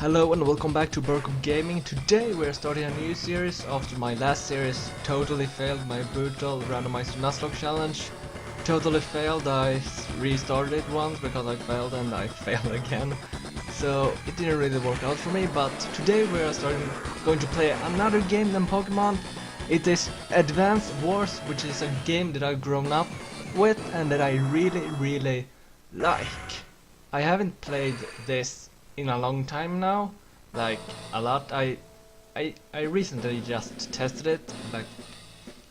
Hello and welcome back to Burkle Gaming. Today we're starting a new series after my last series totally failed my brutal randomized nuzlocke challenge. Totally failed. I restarted it once because I failed and I failed again. So it didn't really work out for me, but today we're going to play another game than Pokemon. It is Advance Wars, which is a game that I've grown up with and that I really like. I haven't played this in a long time now, like a lot. I recently just tested it like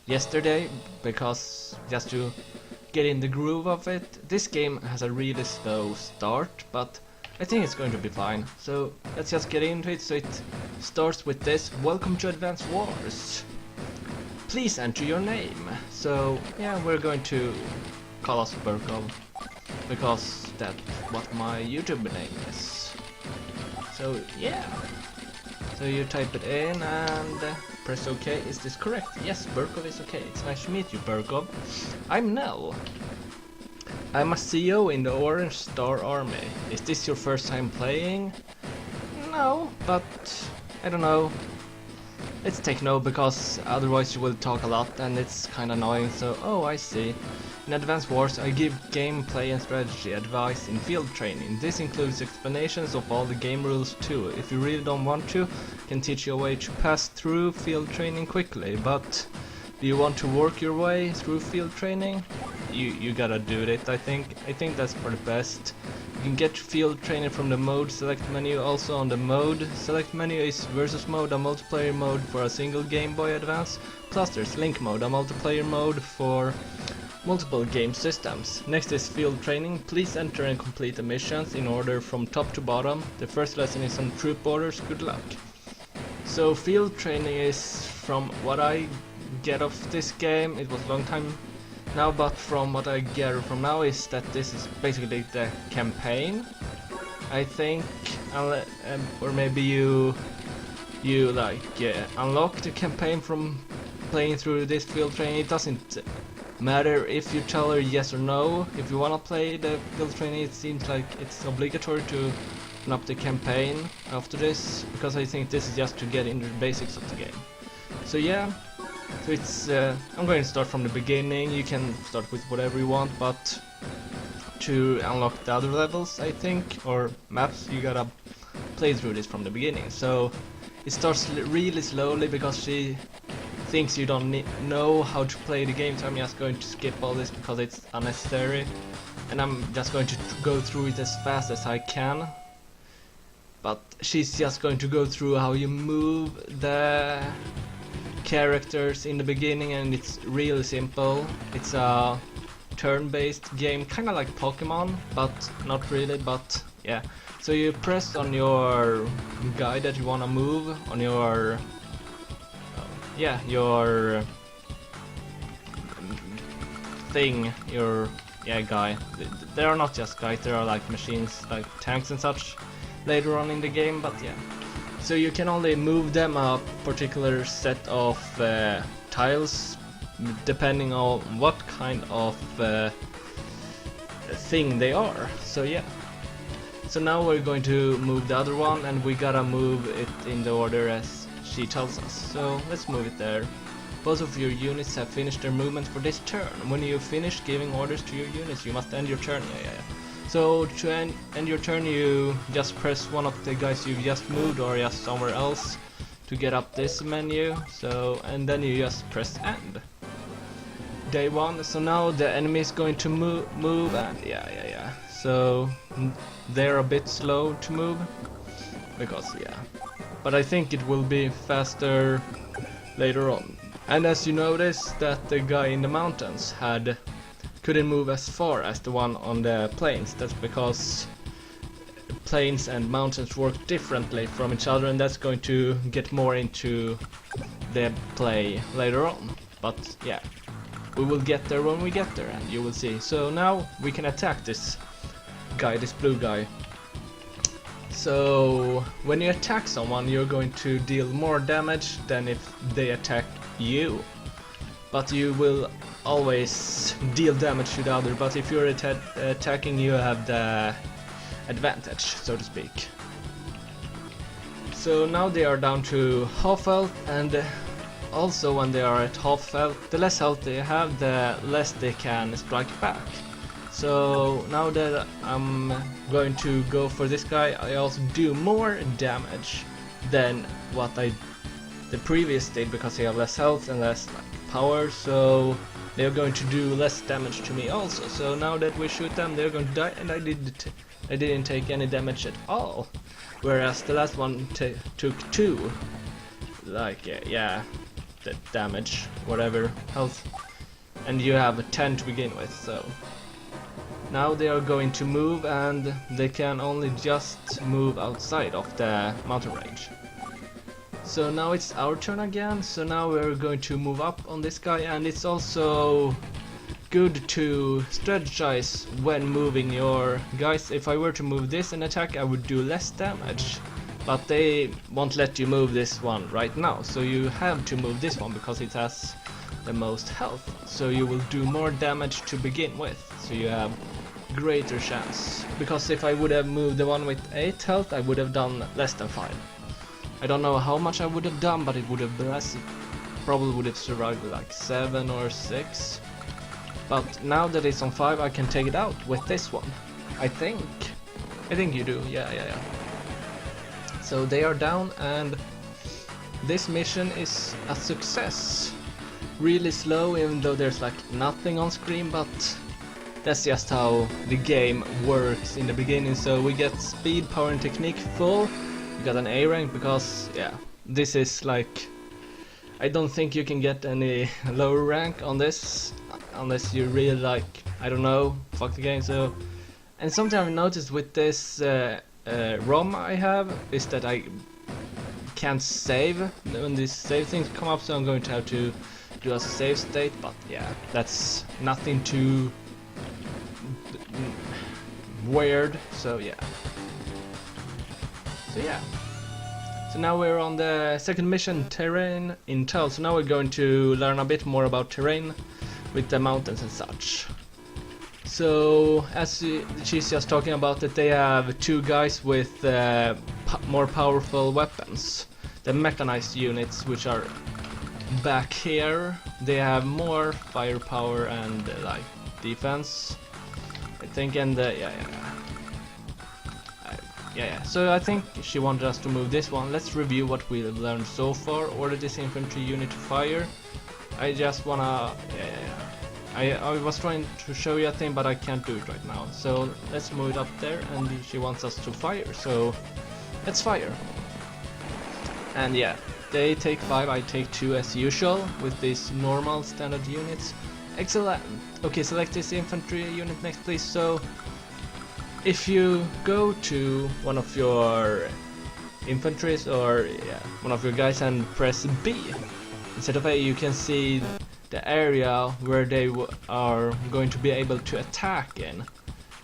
yesterday because just to get in the groove of it. This game has a really slow start, but I think it's going to be fine. So let's just get into it. So it starts with this: welcome to Advance Wars. Please enter your name. So yeah, we're going to call us Burkle because that's what my YouTube name is. So yeah, so you type it in and press OK. Is this correct? Yes, Burkle is okay. It's nice to meet you, Burkle. I'm Nell. I'm a CO in the Orange Star Army. Is this your first time playing? No, but I don't know. Let's take no, because otherwise you will talk a lot and it's kinda annoying. So, oh, I see. In Advance Wars, I give gameplay and strategy advice in field training. This includes explanations of all the game rules too. If you really don't want to, I can teach you a way to pass through field training quickly. But do you want to work your way through field training? You gotta do it, I think. I think that's for the best. You can get field training from the mode select menu. Also on the mode select menu is versus mode, a multiplayer mode for a single Game Boy Advance. Plus there's link mode, a multiplayer mode for multiple game systems. Next is field training. Please enter and complete the missions in order from top to bottom. The first lesson is on troop orders. Good luck. So field training is, from what I get of this game, it was a long time now, but from what I gather from now is that this is basically the campaign, I think, or maybe you like unlock the campaign from playing through this field training. It doesn't matter if you tell her yes or no. If you wanna play the field training, it seems like it's obligatory to open up the campaign after this, because I think this is just to get into the basics of the game. So yeah, so it's I'm going to start from the beginning. You can start with whatever you want, but to unlock the other levels, I think, or maps, you gotta play through this from the beginning. So it starts really slowly because she thinks you don't know how to play the game, so I'm just going to skip all this because it's unnecessary, and I'm just going to go through it as fast as I can. But she's just going to go through how you move the characters in the beginning, and it's really simple. It's a turn-based game, kinda like Pokemon, but not really, but yeah. So you press on your guy that you wanna move, on your your thing, your guy. They are not just guys, they are like machines, like tanks and such later on in the game, but yeah. So you can only move them a particular set of tiles depending on what kind of thing they are. So yeah. So now we're going to move the other one, and we gotta move it in the order as she tells us. So let's move it there. Both of your units have finished their movement for this turn. When you finish giving orders to your units, you must end your turn. So to end your turn, you just press one of the guys you just moved or just somewhere else to get up this menu. So, and then you just press end. Day 1. So now the enemy is going to move and so they're a bit slow to move because but I think it will be faster later on. And as you notice that the guy in the mountains couldn't move as far as the one on the plains. That's because plains and mountains work differently from each other, and that's going to get more into the play later on. But yeah, we will get there when we get there, and you will see. So now we can attack this guy, this blue guy. So when you attack someone, you're going to deal more damage than if they attack you. But you will always deal damage to the other, but if you're attacking, you have the advantage, so to speak. So now they are down to half health, and also when they are at half health, the less health they have, the less they can strike back. So now that I'm going to go for this guy, I also do more damage than what I the previous did, because they have less health and less power, so they're going to do less damage to me also. So now that we shoot them, they're going to die, and I didn't take any damage at all, whereas the last one took 2, like yeah, the damage, whatever, health, and you have 10 to begin with. So now they are going to move, and they can only just move outside of the mountain range. So now it's our turn again, so now we're going to move up on this guy, and it's also good to strategize when moving your guys. If I were to move this and attack, I would do less damage, but they won't let you move this one right now, so you have to move this one because it has the most health, so you will do more damage to begin with, so you have greater chance. Because if I would have moved the one with 8 health, I would have done less than 5. I don't know how much I would have done, but it would have been less. Probably would have survived with like 7 or 6. But now that it's on 5, I can take it out with this one. I think you do. Yeah. So they are down, and this mission is a success. Really slow, even though there's like nothing on screen, but that's just how the game works in the beginning. So we get speed, power and technique full. We got an A rank because, yeah, this is like, I don't think you can get any lower rank on this unless you really like, I don't know, fuck the game. So, and something I've noticed with this ROM I have is that I can't save when these save things come up, so I'm going to have to do a save state, but yeah, that's nothing too weird, so yeah. So now we're on the second mission, terrain intel. So now we're going to learn a bit more about terrain with the mountains and such. So as she's just talking about that, they have 2 guys with more powerful weapons. The mechanized units, which are back here, they have more firepower and like defense, I think, and yeah. So I think she wanted us to move this one. Let's review what we've learned so far. Order this infantry unit to fire. I just wanna, I was trying to show you a thing, but I can't do it right now. So let's move it up there, and she wants us to fire. So let's fire. And yeah, they take 5, I take 2 as usual with these normal standard units. Excellent. Okay, select this infantry unit next, please. So if you go to one of your infantries or one of your guys and press B instead of A, you can see the area where they are going to be able to attack in.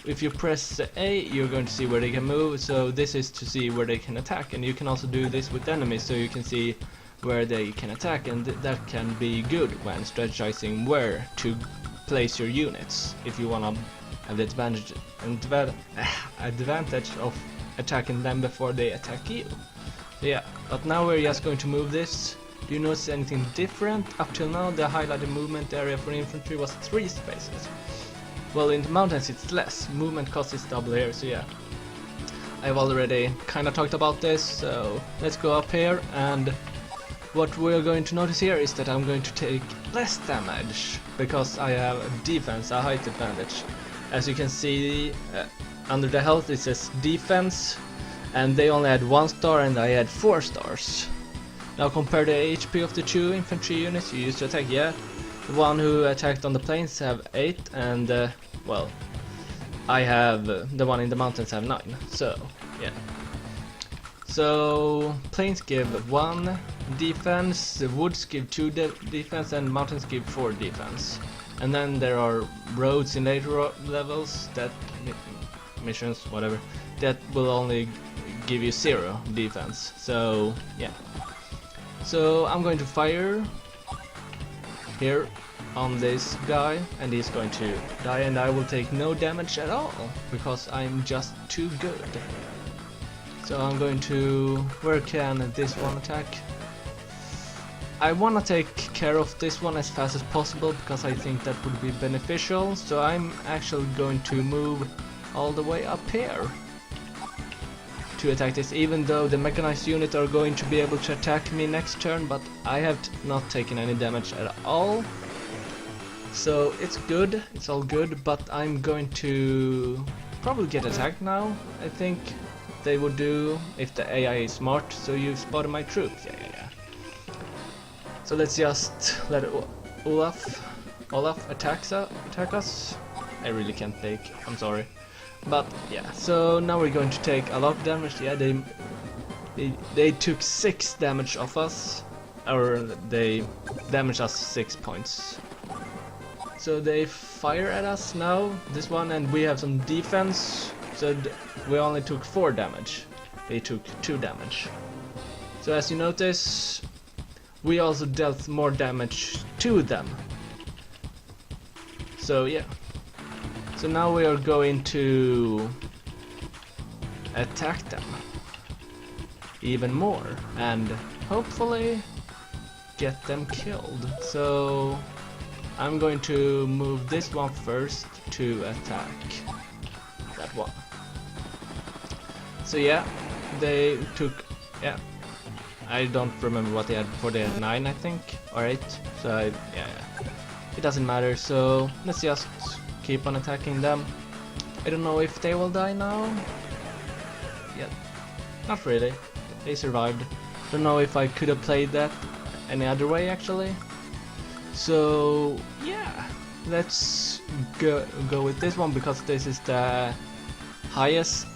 If you press A, you're going to see where they can move, so this is to see where they can attack, and you can also do this with enemies, so you can see where they can attack, and that can be good when strategizing where to place your units if you want to have the advantage of attacking them before they attack you. So yeah, but now we're just going to move this. Do you notice anything different? Up till now the highlighted movement area for infantry was 3 spaces. Well, in the mountains it's less. Movement cost is double here, so yeah. I've already kinda talked about this, so let's go up here, and what we're going to notice here is that I'm going to take less damage because I have a defense, a height advantage. As you can see, under the health it says defense, and they only had 1 star and I had 4 stars. Now compare the HP of the 2 infantry units you used to attack. Yeah, the one who attacked on the plains have 8, and well, I have the one in the mountains have 9. So yeah. So plains give 1 defense, the woods give 2 defense, and mountains give 4 defense. And then there are roads in later levels, that missions, whatever, that will only give you 0 defense. So yeah. So I'm going to fire here on this guy, and he's going to die, and I will take no damage at all because I'm just too good. So I'm going to... where can this one attack? I wanna take care of this one as fast as possible because I think that would be beneficial. So I'm actually going to move all the way up here to attack this, even though the mechanized unit are going to be able to attack me next turn, but I have not taken any damage at all. So it's good, it's all good, but I'm going to probably get attacked now. I think they would do if the AI is smart. So you spotted my troops, yeah. So let's just let Olaf attack us. I really can't take, I'm sorry. But yeah, so now we're going to take a lot of damage. Yeah, they took 6 damage off us, or they damaged us 6 points. So they fire at us now, this one, and we have some defense. So we only took 4 damage. They took 2 damage. So as you notice, we also dealt more damage to them. So yeah. So now we are going to attack them even more and hopefully get them killed. So I'm going to move this one first to attack that one. So yeah, they took, yeah, I don't remember what they had before. They had 9 I think, or 8, so yeah, it doesn't matter. So let's just keep on attacking them. I don't know if they will die now. Yeah, not really. They survived. Don't know if I could have played that any other way actually. So yeah, let's go with this one because this is the highest.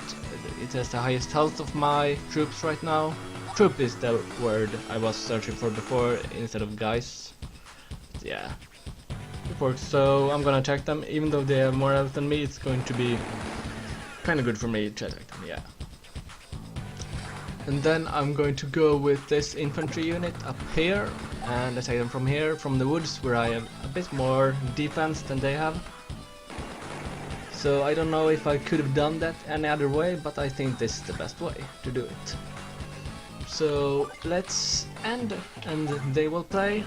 It has the highest health of my troops right now. Troop is the word I was searching for before instead of guys. Yeah. So I'm gonna attack them, even though they have more health than me. It's going to be kinda good for me to attack them, yeah. And then I'm going to go with this infantry unit up here and attack them from here, from the woods, where I have a bit more defense than they have. So I don't know if I could have done that any other way, but I think this is the best way to do it. So let's end, and they will play.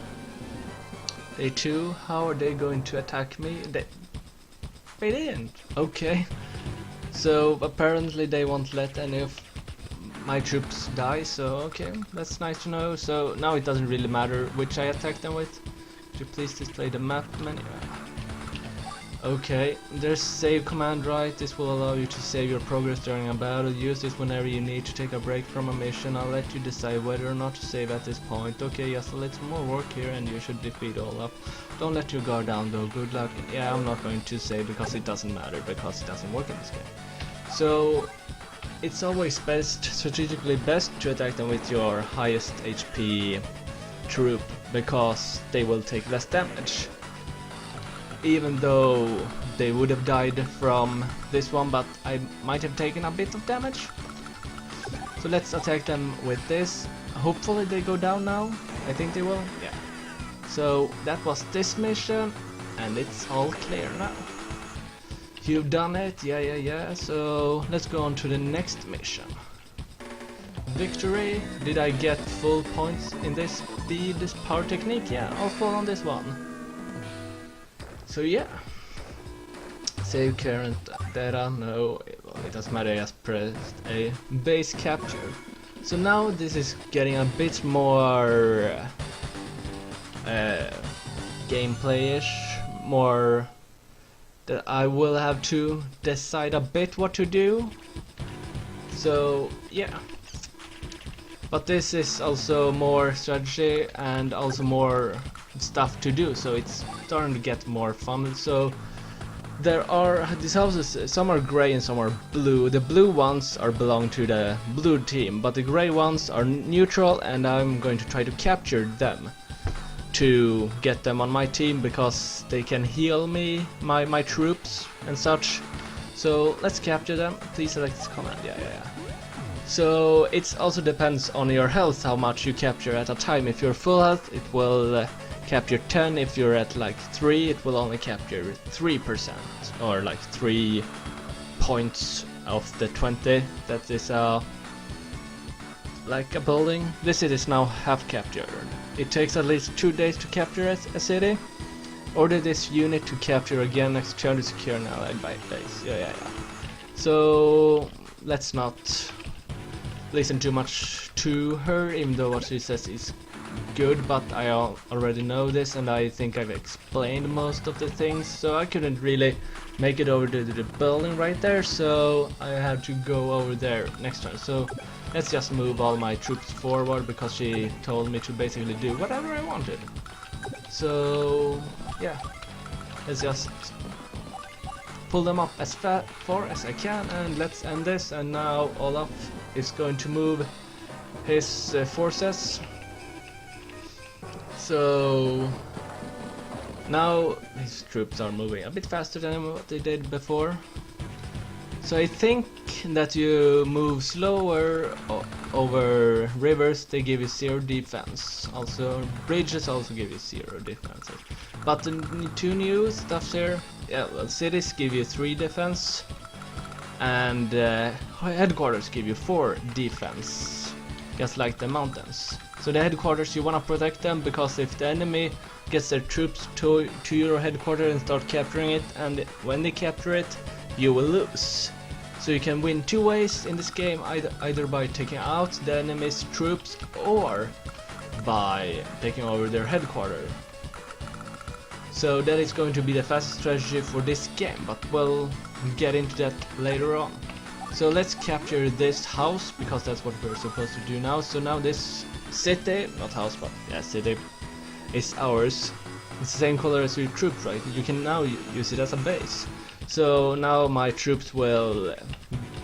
Day 2, how are they going to attack me? They didn't. Okay. So apparently they won't let any of my troops die, so okay, that's nice to know. So now it doesn't really matter which I attack them with. Could you please display the map menu? Okay, there's save command, right? This will allow you to save your progress during a battle. Use this whenever you need to take a break from a mission. I'll let you decide whether or not to save at this point. Okay, just a little more work here and you should defeat Olaf. Don't let your guard down though, good luck. Yeah, I'm not going to save because it doesn't matter, because it doesn't work in this game. So, it's always best, strategically best, to attack them with your highest HP troop, because they will take less damage. Even though they would have died from this one, but I might have taken a bit of damage. So let's attack them with this. Hopefully they go down now. I think they will, yeah. So that was this mission, and it's all clear now. You've done it, yeah. So let's go on to the next mission. Victory. Did I get full points in this speed, this power technique? Yeah, all full on this one. So yeah, save current data, no, it doesn't matter, I just pressed a base capture. So now this is getting a bit more gameplay-ish, more that I will have to decide a bit what to do. So yeah, but this is also more strategy and also more stuff to do, so it's starting to get more fun. So there are these houses, some are grey and some are blue. The blue ones are belong to the blue team, but the grey ones are neutral, and I'm going to try to capture them to get them on my team, because they can heal me, my troops and such. So let's capture them. Please select this command. Yeah. So it also depends on your health, how much you capture at a time. If you're full health, it will capture 10. If you're at like 3, it will only capture 3%, or like 3 points of the 20. That is like a building. This city is now half captured. It takes at least 2 days to capture a city. Order this unit to capture again next turn to secure an allied base. Yeah. So let's not listen too much to her, even though what she says is good, but I already know this and I think I've explained most of the things, so I couldn't really make it over to the building right there, so I had to go over there next turn. So let's just move all my troops forward because she told me to basically do whatever I wanted. So yeah, let's just pull them up as far as I can, and let's end this. And now Olaf is going to move his forces. So now his troops are moving a bit faster than what they did before. So I think that you move slower over rivers, they give you 0 defense. Also bridges also give you 0 defenses. But the 2 new stuff here, yeah, well, cities give you 3 defense, and headquarters give you 4 defense, just like the mountains. So the headquarters, you wanna protect them, because if the enemy gets their troops to your headquarters and start capturing it, and when they capture it, you will lose. So you can win 2 ways in this game, either by taking out the enemy's troops or by taking over their headquarters. So that is going to be the fastest strategy for this game, but we'll get into that later on. So let's capture this house, because that's what we're supposed to do now. So now this city, not house, but yeah, city, is ours. It's the same color as your troops, right? You can now use it as a base. So now my troops will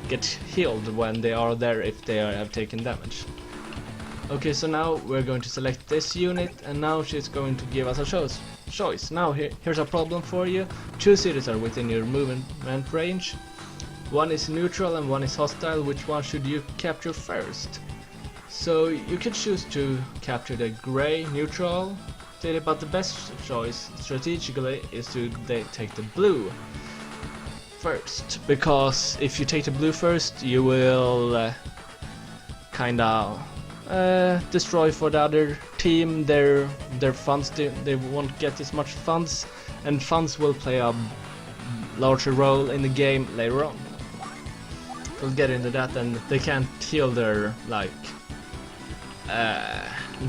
get healed when they are there if they have taken damage. Okay, so now we're going to select this unit, and now she's going to give us a choice. Now here's a problem for you. 2 cities are within your movement range. One is neutral and one is hostile. Which one should you capture first? So you could choose to capture the gray neutral city, but the best choice strategically is to take the blue first, because if you take the blue first, you will kinda destroy for the other team their funds. They won't get as much funds, and funds will play a larger role in the game later on. We'll get into that, and they can't heal their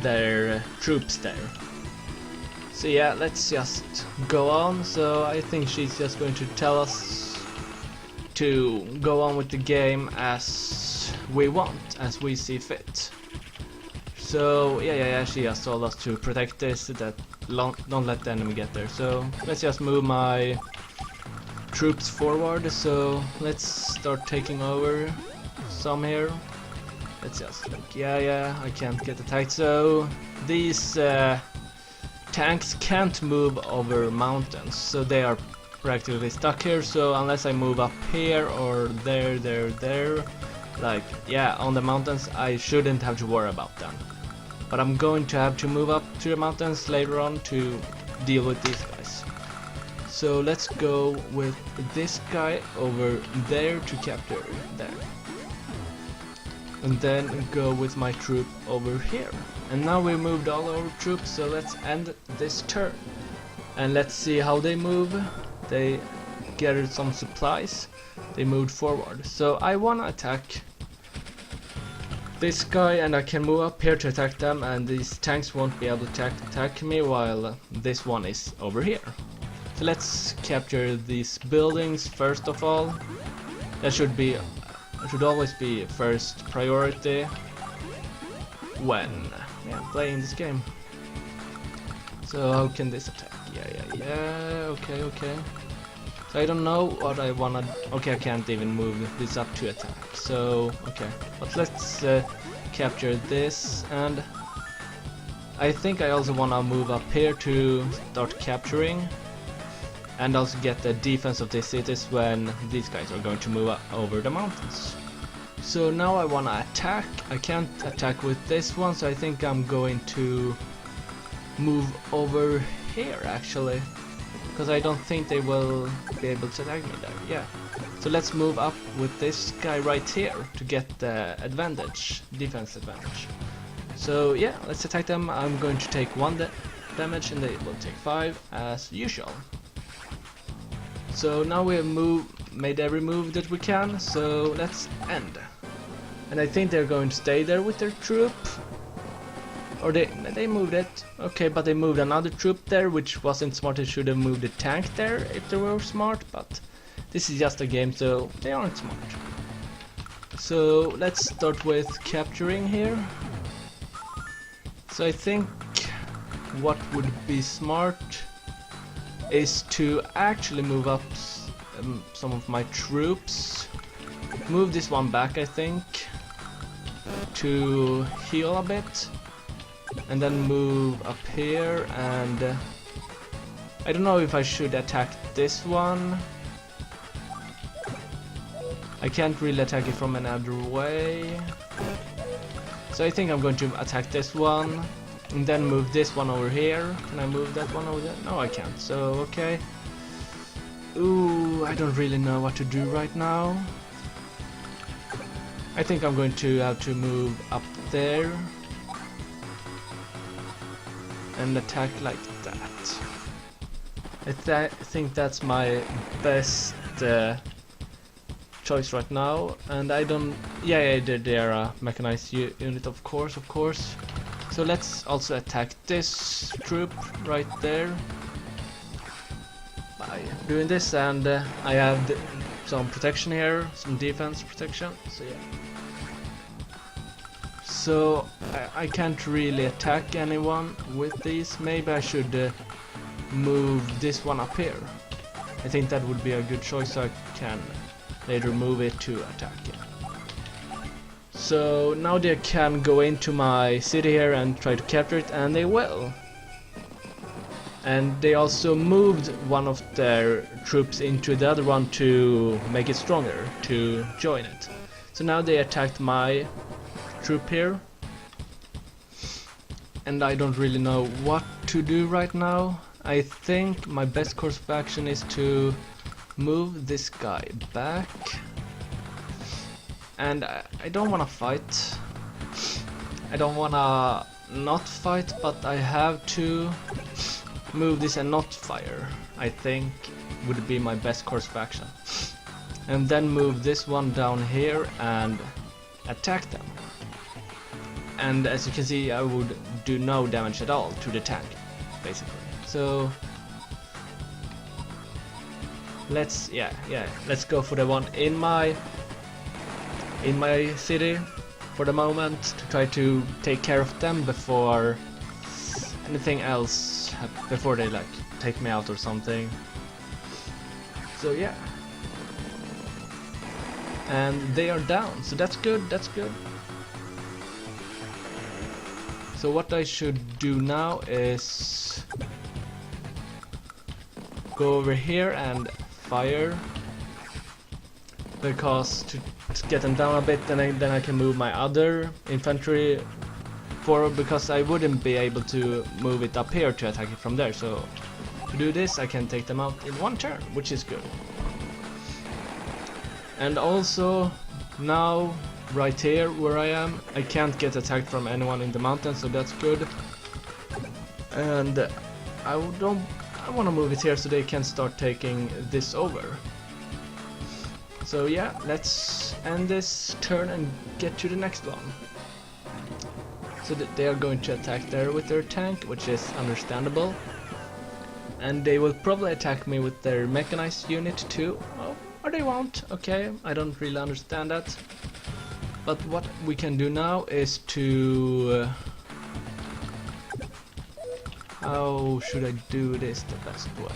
their troops there. So yeah, let's just go on. So I think she's just going to tell us to go on with the game as we want, as we see fit. So yeah, she just told us to protect this, that don't let the enemy get there. So let's just move my troops forward. So let's start taking over some here. Let's just look. Yeah, I can't get attacked. So these tanks can't move over mountains, so they are practically stuck here. So unless I move up here or there, like yeah, on the mountains, I shouldn't have to worry about them. But I'm going to have to move up to the mountains later on to deal with these guys. So let's go with this guy over there to capture there. And then go with my troop over here. And now we moved all our troops, so let's end this turn. And let's see how they move. They gathered some supplies. They moved forward. So I wanna attack this guy, and I can move up here to attack them, and these tanks won't be able to attack me while this one is over here. So let's capture these buildings first of all. That should always be first priority when playing this game. So how can this attack? Yeah, okay. So I don't know what I wanna. Okay, I can't even move this up to attack. So okay, but let's capture this, and I think I also wanna move up here to start capturing, and also get the defense of these cities when these guys are going to move up over the mountains. So now I wanna attack. I can't attack with this one, so I think I'm going to move over here actually, because I don't think they will be able to attack me there. Yeah, So let's move up with this guy right here to get the advantage, defense advantage. So yeah, let's attack them. I'm going to take 1 damage and they will take 5 as usual. So now we have made every move that we can, so let's end. And I think they're going to stay there with their troop. Or they moved it. Okay, but they moved another troop there, which wasn't smart. They should have moved a tank there if they were smart, but this is just a game, so they aren't smart. So let's start with capturing here. So I think what would be smart is to actually move up some of my troops. Move this one back, I think, to heal a bit. And then move up here, and I don't know if I should attack this one. I can't really attack it from another way. So I think I'm going to attack this one and then move this one over here. Can I move that one over there? No, I can't. So okay. Ooh, I don't really know what to do right now. I think I'm going to have to move up there and attack like that. I think that's my best choice right now. And I don't... yeah, they're a mechanized unit, of course. So let's also attack this troop right there by doing this, and I have some protection here, some defense protection, so yeah. So I can't really attack anyone with these. Maybe I should move this one up here. I think that would be a good choice, so I can later move it to attack it. So now they can go into my city here and try to capture it, and they will. And they also moved one of their troops into the other one to make it stronger, to join it. So now they attacked my troop here, and I don't really know what to do right now. I think my best course of action is to move this guy back, and I don't want to fight. I don't want to not fight, but I have to move this and not fire. I think would be my best course of action, and then move this one down here and attack them. And as you can see, I would do no damage at all to the tank, basically. So let's let's go for the one in my city for the moment, to try to take care of them before anything else, before they like take me out or something. So yeah, and they are down, so that's good. So what I should do now is go over here and fire, because to get them down a bit, then I can move my other infantry forward, because I wouldn't be able to move it up here to attack it from there. So to do this, I can take them out in one turn, which is good. And also now, right here where I am, I can't get attacked from anyone in the mountain, so that's good. And I want to move it here so they can start taking this over. So yeah, let's end this turn and get to the next one. So they are going to attack there with their tank, which is understandable. And they will probably attack me with their mechanized unit too. Oh, or they won't. Okay, I don't really understand that. But what we can do now is to... how should I do this the best way?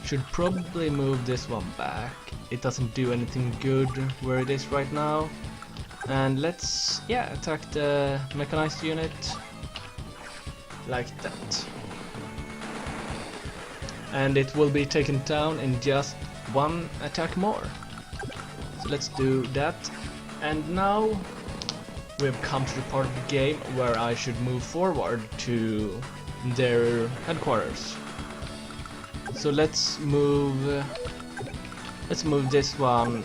Should probably move this one back. It doesn't do anything good where it is right now. And let's, attack the mechanized unit like that. And it will be taken down in just one attack more. So let's do that. And now we've come to the part of the game where I should move forward to their headquarters. So let's move this one.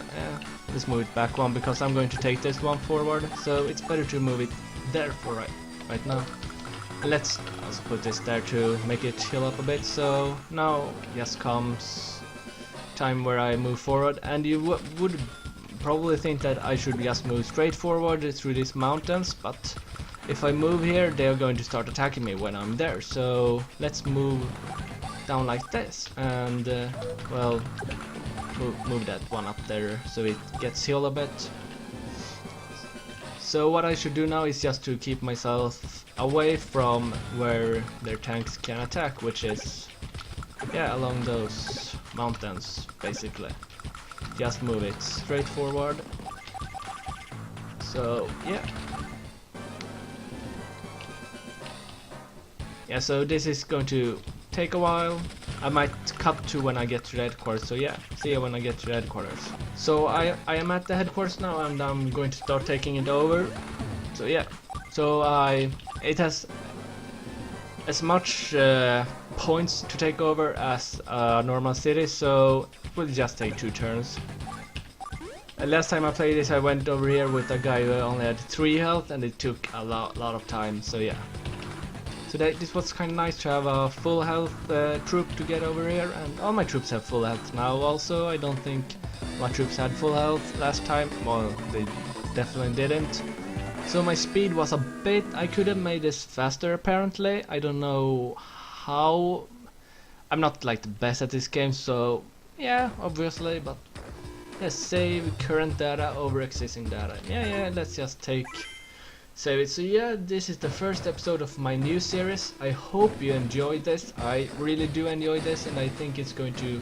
Let's move it back one because I'm going to take this one forward. So it's better to move it there for right now. And let's also put this there to make it heal up a bit. So now just comes time where I move forward, and you would probably think that I should just move straight forward through these mountains, but if I move here, they are going to start attacking me when I'm there. So let's move down like this, and well, move that one up there so it gets healed a bit. So what I should do now is just to keep myself away from where their tanks can attack, which is, yeah, along those mountains, basically. Just move it straight forward. So, yeah. Yeah, so this is going to take a while. I might cut to when I get to the headquarters, so yeah, see you when I get to the headquarters. So I am at the headquarters now, and I'm going to start taking it over. So yeah, so it has as much points to take over as a normal city, so it will just take 2 turns. Last time I played this, I went over here with a guy who only had 3 health, and it took a lot of time, so yeah. So this was kind of nice to have a full health troop to get over here, and all my troops have full health now also. I don't think my troops had full health last time. Well, they definitely didn't. So my speed was a bit... I could have made this faster apparently. I don't know how. I'm not like the best at this game, so yeah, obviously, but let's save current data over existing data. Yeah, let's just save it. So yeah, this is the first episode of my new series. I hope you enjoyed this. I really do enjoy this, and I think it's going to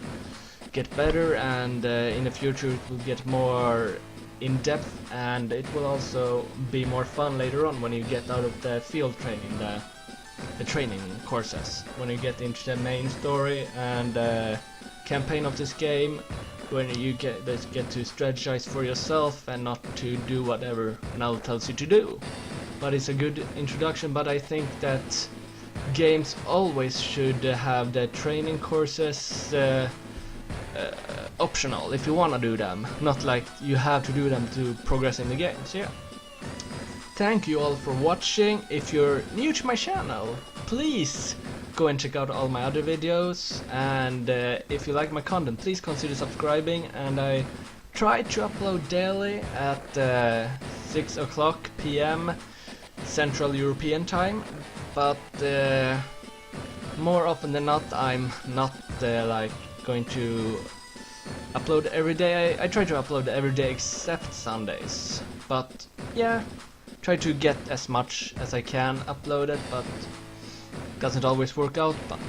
get better, and in the future it will get more in-depth, and it will also be more fun later on when you get out of the field training, the training courses, when you get into the main story and campaign of this game, when you get to strategize for yourself and not to do whatever Null tells you to do. But it's a good introduction, but I think that games always should have the training courses optional if you want to do them, not like you have to do them to progress in the game. So yeah, thank you all for watching. If you're new to my channel, please go and check out all my other videos, and if you like my content, please consider subscribing. And I try to upload daily at 6 o'clock PM Central European time, but more often than not I'm not like going to upload every day. I try to upload every day except Sundays, but yeah, try to get as much as I can uploaded, but doesn't always work out. But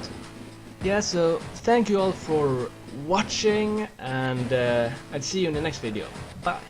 yeah, so thank you all for watching, and I'll see you in the next video. Bye.